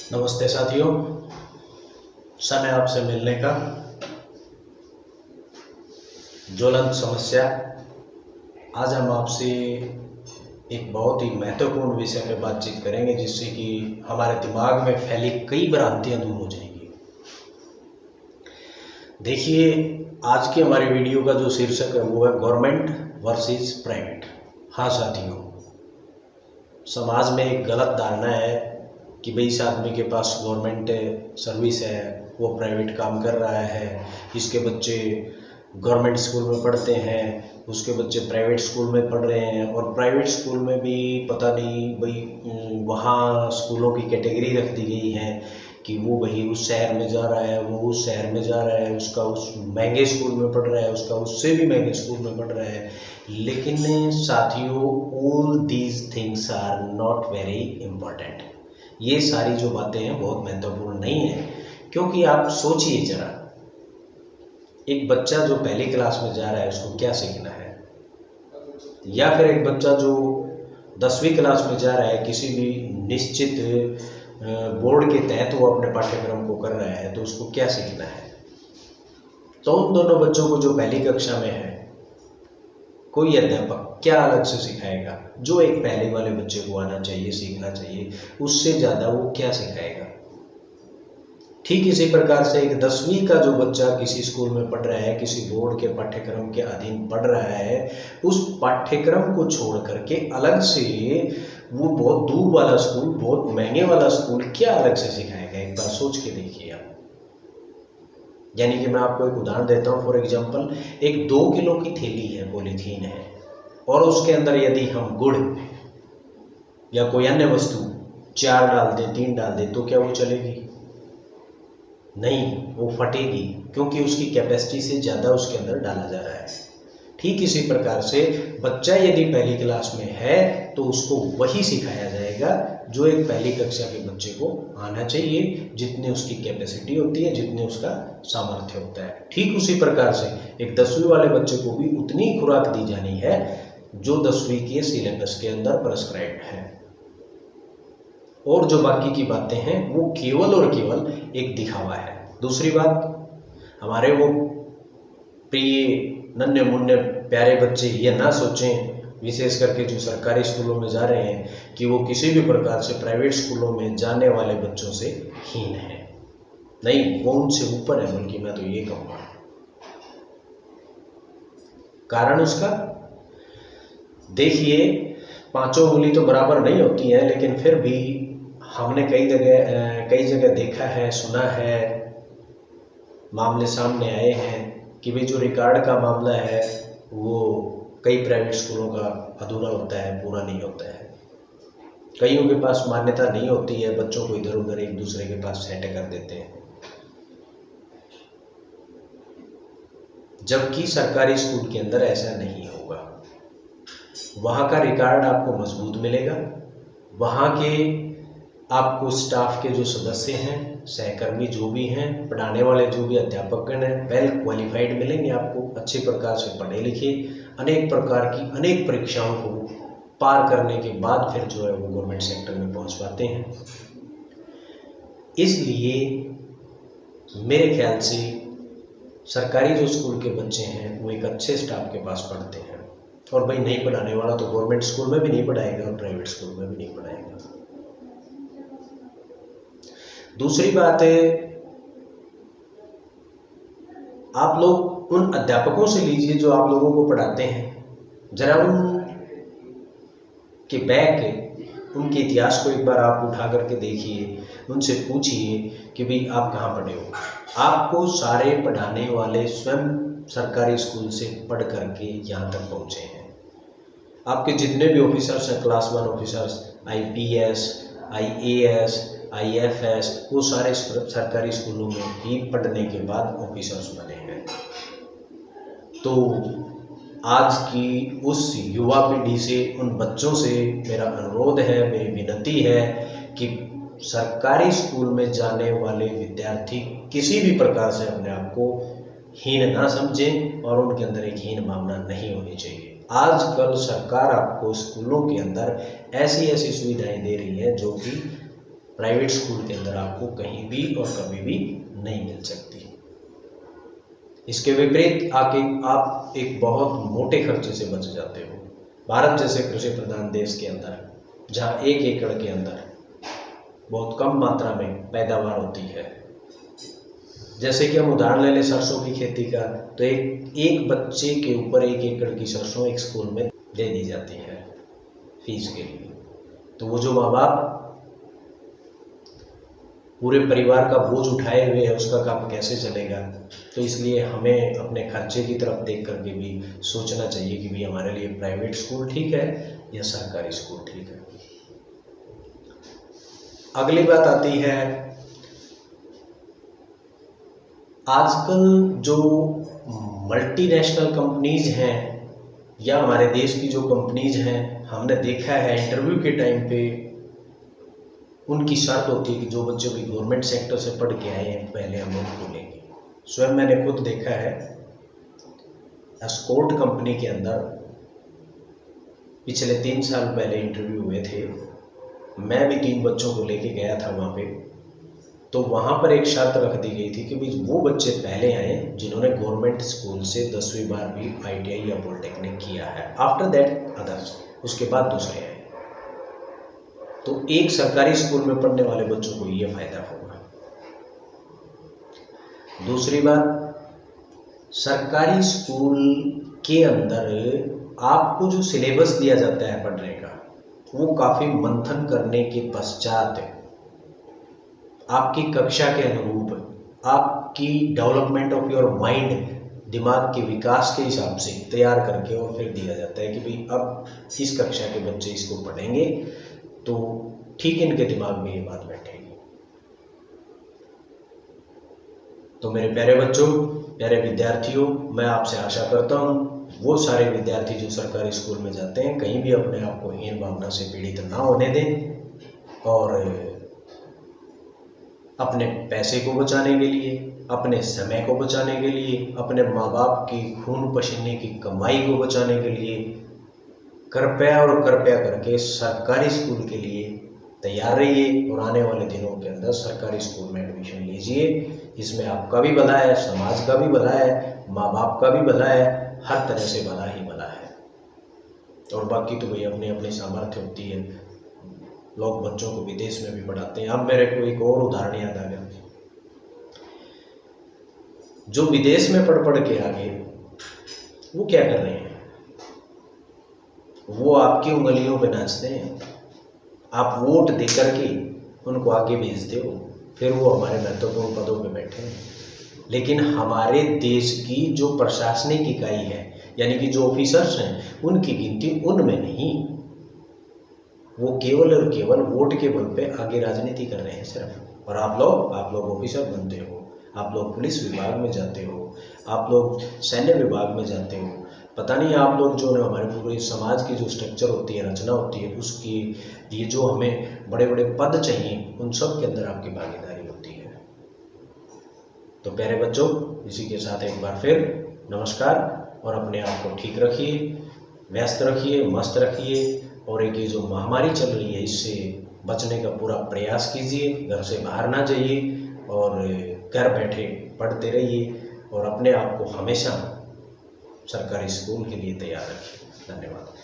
नमस्ते साथियों, समय आपसे मिलने का। ज्वलंत समस्या। आज हम आपसे एक बहुत ही महत्वपूर्ण विषय पर बातचीत करेंगे जिससे कि हमारे दिमाग में फैली कई भ्रांतियां दूर हो जाएंगी। देखिए, आज की हमारी वीडियो का जो शीर्षक है वो है गवर्नमेंट वर्सेस प्राइवेट। हाँ साथियों, समाज में एक गलत धारणा है कि भाई इस आदमी के पास गवर्नमेंट सर्विस है, वो प्राइवेट काम कर रहा है, इसके बच्चे गवर्नमेंट स्कूल में पढ़ते हैं, उसके बच्चे प्राइवेट स्कूल में पढ़ रहे हैं। और प्राइवेट स्कूल में भी पता नहीं भाई वहाँ स्कूलों की कैटेगरी रख दी गई है कि वो भाई उस शहर में जा रहा है, वो उस शहर में जा रहा है, उसका उस महंगे स्कूल में पढ़ रहा है, उसका उससे भी महंगे स्कूल में पढ़ रहा है। लेकिन साथियों, all these things are not very important. ये सारी जो बातें हैं बहुत महत्वपूर्ण नहीं है, क्योंकि आप सोचिए जरा, एक बच्चा जो पहली क्लास में जा रहा है उसको क्या सीखना है, या फिर एक बच्चा जो 10वीं क्लास में जा रहा है किसी भी निश्चित बोर्ड के तहत वो अपने पाठ्यक्रम को कर रहा है, तो उसको क्या सीखना है। तो उन दोनों बच्चों को जो पहली कक्षा में है, कोई अध्यापक क्या अलग से सिखाएगा? जो एक पहले वाले बच्चे को आना चाहिए, सीखना चाहिए, उससे ज़्यादा वो क्या सिखाएगा? ठीक इसी प्रकार से एक 10वीं का जो बच्चा किसी स्कूल में पढ़ रहा है, किसी बोर्ड के पाठ्यक्रम के अधीन पढ़ रहा है, उस पाठ्यक्रम को छोड़ करके अलग से वो बहुत दूर वाला स्कूल, बहुत महंगे वाला स्कूल क्या अलग से सिखाएगा? एक बार सोच के देखिए आप। यानी कि मैं आपको एक उदाहरण देता हूँ। फॉर एग्जाम्पल, एक 2 किलो की थैली है, पॉलीथीन है, और उसके अंदर यदि हम गुड़ या कोई अन्य वस्तु 4 डाल दें, 3 डाल दें, तो क्या वो चलेगी? नहीं, वो फटेगी, क्योंकि उसकी कैपेसिटी से ज़्यादा उसके अंदर डाला जा रहा है। ठीक इसी प्रकार से बच्चा यदि पहली क्लास में है तो उसको वही सिखाया जाएगा जो एक पहली कक्षा के बच्चे को आना चाहिए, जितनी उसकी कैपेसिटी होती है, जितने उसका सामर्थ्य होता है। ठीक उसी प्रकार से एक 10वीं वाले बच्चे को भी उतनी खुराक दी जानी है जो 10वीं के सिलेबस के अंदर प्रेस्क्राइब्ड है, और जो बाकी की बातें हैं वो केवल और केवल एक दिखावा है। दूसरी बात, हमारे वो प्रिय नन्हे मुन्ने प्यारे बच्चे ये ना सोचें, विशेष करके जो सरकारी स्कूलों में जा रहे हैं, कि वो किसी भी प्रकार से प्राइवेट स्कूलों में जाने वाले बच्चों से हीन है। नहीं, वो उनसे ऊपर है, बल्कि मैं तो ये कहूँगा। कारण उसका देखिए, 5 उंगली तो बराबर नहीं होती है, लेकिन फिर भी हमने कई जगह देखा है, सुना है, मामले सामने आए हैं कि भाई जो रिकॉर्ड का मामला है वो कई प्राइवेट स्कूलों का अधूरा होता है, पूरा नहीं होता है। कईयों के पास मान्यता नहीं होती है, बच्चों को इधर उधर एक दूसरे के पास सेट कर देते हैं। जबकि सरकारी स्कूल के अंदर ऐसा नहीं होगा। वहाँ का रिकॉर्ड आपको मजबूत मिलेगा, वहाँ के आपको स्टाफ के जो सदस्य हैं, सहकर्मी जो भी हैं, पढ़ाने वाले जो भी अध्यापकगण हैं, वेल क्वालिफाइड मिलेंगे आपको, अच्छे प्रकार से पढ़े लिखे, अनेक प्रकार की अनेक परीक्षाओं को पार करने के बाद फिर जो है वो गवर्नमेंट सेक्टर में पहुंच पाते हैं। इसलिए मेरे ख्याल से सरकारी जो स्कूल के बच्चे हैं वो एक अच्छे स्टाफ के पास पढ़ते हैं, और भाई नहीं पढ़ाने वाला तो गवर्नमेंट स्कूल में भी नहीं पढ़ाएगा और प्राइवेट स्कूल में भी नहीं पढ़ाएगा। दूसरी बात है, आप लोग उन अध्यापकों से लीजिए जो आप लोगों को पढ़ाते हैं, जरा उनके बैक, उनके इतिहास को एक बार आप उठा करके देखिए, उनसे पूछिए कि भाई आप कहाँ पढ़े हो। आपको सारे पढ़ाने वाले स्वयं सरकारी स्कूल से पढ़ करके यहाँ तक पहुँचे हैं। आपके जितने भी ऑफिसर्स हैं, class 1 officers, IPS, IAS, IFS, वो सारे सरकारी स्कूलों में ही पढ़ने के बाद ऑफिसर्स बने हैं। तो आज की उस युवा पीढ़ी से, उन बच्चों से मेरा अनुरोध है, मेरी विनती है कि सरकारी स्कूल में जाने वाले विद्यार्थी किसी भी प्रकार से अपने आप को हीन ना समझें, और उनके अंदर एक हीन भावना नहीं होनी चाहिए। आजकल सरकार आपको स्कूलों के अंदर ऐसी ऐसी सुविधाएं दे रही है जो कि प्राइवेट स्कूल के अंदर आपको कहीं भी और कभी भी नहीं मिल सकती। इसके विपरीत आके आप एक बहुत मोटे खर्चे से बच जाते हो। भारत जैसे कृषि प्रधान देश के अंदर, जहाँ 1 एकड़ के अंदर बहुत कम मात्रा में पैदावार होती है, जैसे कि हम उदाहरण ले लें सरसों की खेती का, तो एक बच्चे के ऊपर 1 एकड़ की सरसों एक स्कूल में दे दी जाती है फीस के लिए। तो वो जो माँ बाप पूरे परिवार का बोझ उठाए हुए है, उसका काम कैसे चलेगा। तो इसलिए हमें अपने खर्चे की तरफ देख करके भी सोचना चाहिए कि भाई हमारे लिए प्राइवेट स्कूल ठीक है या सरकारी स्कूल ठीक है। अगली बात आती है, आजकल जो मल्टीनेशनल कंपनीज हैं या हमारे देश की जो कंपनीज हैं, हमने देखा है इंटरव्यू के टाइम पे उनकी शर्त होती है कि जो बच्चे भी गवर्नमेंट सेक्टर से पढ़ के आए हैं पहले हम उनको लेंगे। स्वयं मैंने खुद देखा है, एस्कॉर्ट कंपनी के अंदर पिछले 3 साल पहले इंटरव्यू हुए थे। मैं भी 3 बच्चों को लेके गया था वहाँ पे। तो वहाँ पर एक शर्त रख दी गई थी कि भाई वो बच्चे पहले आए जिन्होंने गवर्नमेंट स्कूल से 10वीं 12वीं ITI या पॉलिटेक्निक किया है, आफ्टर दैट अदर्स, उसके बाद दूसरे आए। तो एक सरकारी स्कूल में पढ़ने वाले बच्चों को ये फायदा होगा। दूसरी बात, सरकारी स्कूल के अंदर आपको जो सिलेबस दिया जाता है पढ़ने का, वो काफ़ी मंथन करने के पश्चात आपकी कक्षा के अनुरूप, आपकी डेवलपमेंट ऑफ योर माइंड, दिमाग के विकास के हिसाब से तैयार करके और फिर दिया जाता है कि भाई अब इस कक्षा के बच्चे इसको पढ़ेंगे तो ठीक इनके दिमाग में ये बात बैठेगी। तो मेरे प्यारे बच्चों, प्यारे विद्यार्थियों, मैं आपसे आशा करता हूँ वो सारे विद्यार्थी जो सरकारी स्कूल में जाते हैं कहीं भी अपने आप को हीन भावना से पीड़ित ना होने दें और अपने पैसे को बचाने के लिए, अपने समय को बचाने के लिए, अपने माँ बाप की खून पसीने की कमाई को बचाने के लिए कृपया और कृपया करके सरकारी स्कूल के लिए तैयार रहिए और आने वाले दिनों के अंदर सरकारी स्कूल में एडमिशन लीजिए। इसमें आपका भी भला है, समाज का भी भला है, माँ बाप का भी भला है, हर तरह से भला ही भला है। और बाकी तो भाई अपनी अपनी सामर्थ्य होती है। लोग बच्चों को विदेश में भी पढ़ाते हैं। अब मेरे को एक और उदाहरण याद आ गया, जो विदेश में पढ़ के आ गए वो क्या कर रहे हैं, वो आपकी उंगलियों पे नाचते हैं। आप वोट दे करके उनको आगे भेजते हो, फिर वो हमारे महत्वपूर्ण पदों पे बैठे हैं। लेकिन हमारे देश की जो प्रशासनिक इकाई है, यानी कि जो ऑफिसर्स हैं, उनकी गिनती उनमें नहीं, वो केवल और केवल वोट के बल पे आगे राजनीति कर रहे हैं सिर्फ। और आप लोग ऑफिसर बनते हो, आप लोग पुलिस विभाग में जाते हो, आप लोग सैन्य विभाग में जाते हो, पता नहीं आप लोग जो है हमारे पूरे समाज की जो स्ट्रक्चर होती है, रचना होती है, उसकी ये जो हमें बड़े बड़े पद चाहिए, उन सब के अंदर आपकी भागीदारी होती है। तो प्यारे बच्चों, इसी के साथ एक बार फिर नमस्कार और अपने आप को ठीक रखिए, व्यस्त रखिए, मस्त रखिए और एक ये जो महामारी चल रही है इससे बचने का पूरा प्रयास कीजिए। घर से बाहर ना जाइए और घर बैठे पढ़ते रहिए और अपने आप को हमेशा सरकारी स्कूल के लिए तैयार रखिए। धन्यवाद।